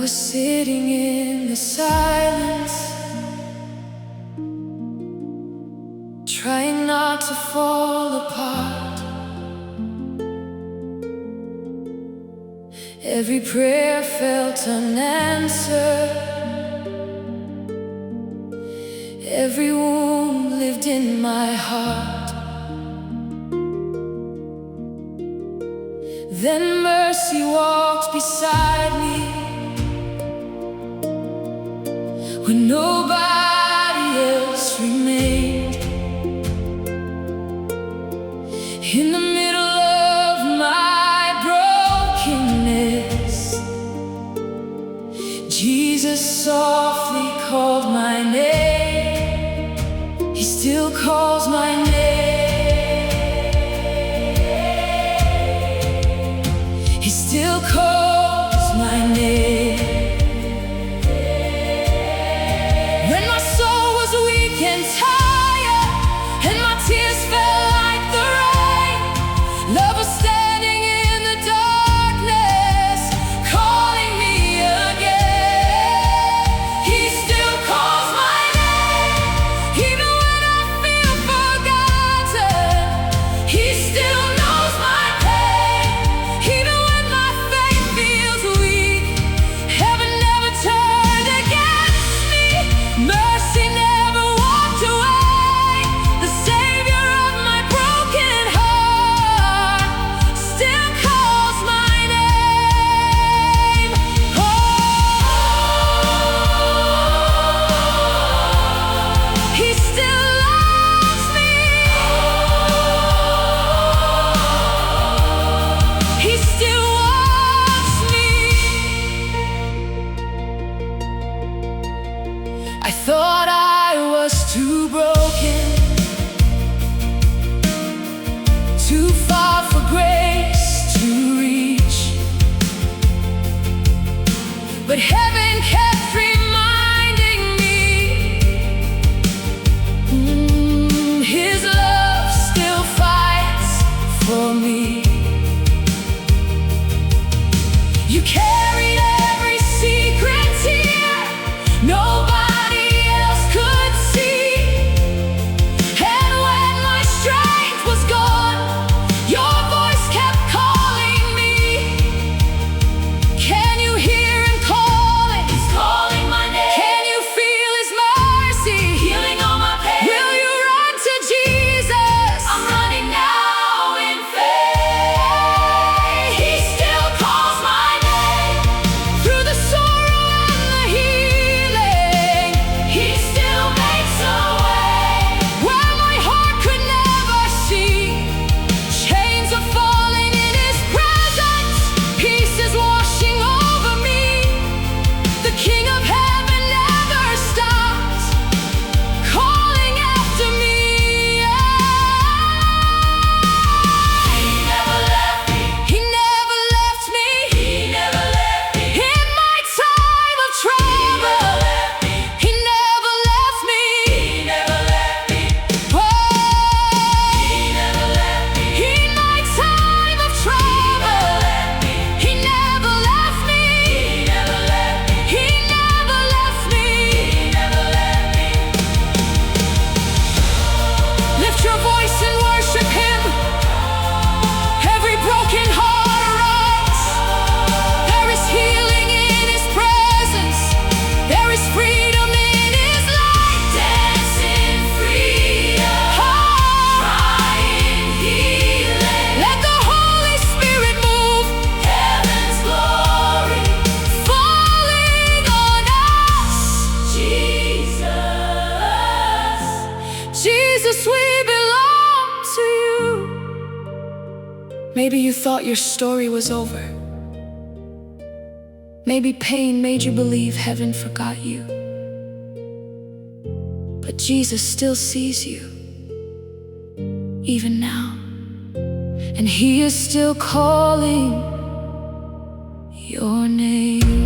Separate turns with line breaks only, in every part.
was sitting in the silence, trying not to fall apart. Every prayer felt unanswered, every wound lived in my heart. Then mercy walked beside me when nobody else remained. In the middle of my brokenness, Jesus softly called my name. He still calls my name. He still calls my name. When my soul was weak and tired, and my tears fell like the rain, love was standing in the darkness, calling me again. He still calls my name, even when I feel forgotten. He still knows my pain, even when my faith feels weak. Heaven never turned against me, mercy never walked away. The Savior of my broken heart still calls my name. Oh, He still loves me. He still wants me. I thought I was too broken, too far for grace to reach, but heaven kept reminding me, His love still fights for me. You carried every secret tear nobody else could see, and when my strength was gone, your voice kept calling me. Can you hear Him calling? He's calling my name. Can you feel His mercy healing all my pain? Will you run to Jesus? I'm running now in faith. He still calls my name through the sorrow and the healing. He still makes a way where my heart could never see. Chains are falling in His presence, peace is washing over me. The King of Heaven never stops calling after me. He never left me. He never left me. He never left me. In my time of trouble, He never left me. He never left me. Oh, He never left me. In my time of trouble, He never left me. He never left me. He never left me. He never left me. Lift your voice and worship Him. Every broken heart arise. There is healing in His presence. There is freedom in His light. Dancing freedom, crying healing. Let the Holy Spirit move. Heaven's glory falling on us. Jesus, we belong to you. Maybe you thought your story was over. Maybe pain made you believe heaven forgot you. But Jesus still sees you, even now. And He is still calling your name.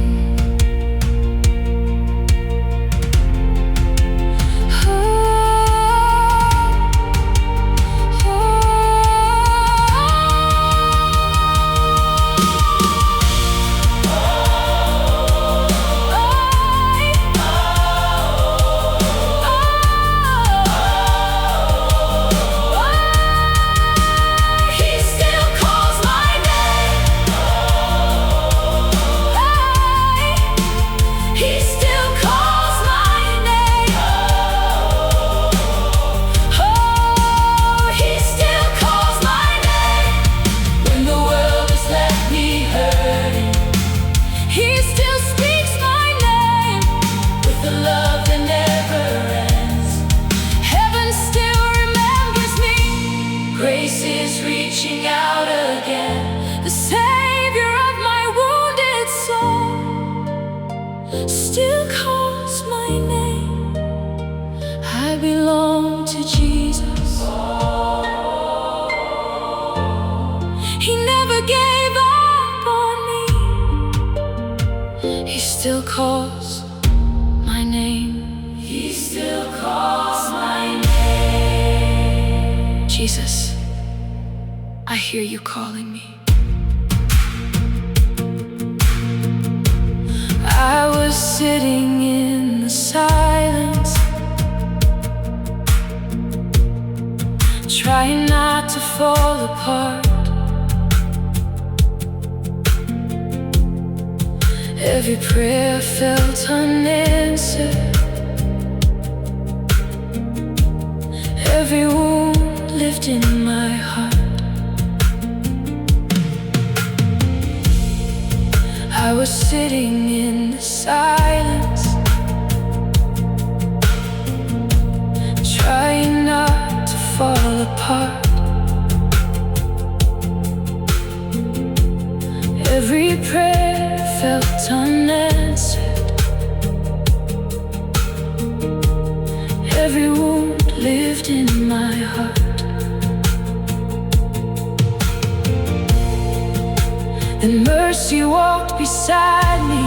is reaching out again. The Savior of my wounded soul still calls my name. I belong to Jesus. He never gave up on me. He still calls my name. He still calls my name. Jesus, I hear you calling me. I was sitting in the silence, trying not to fall apart. Every prayer felt unanswered, every wound lived in my heart. I was sitting in the silence, trying not to fall apart. Every prayer felt unanswered, every wound lived in my heart. Then mercy walked beside me,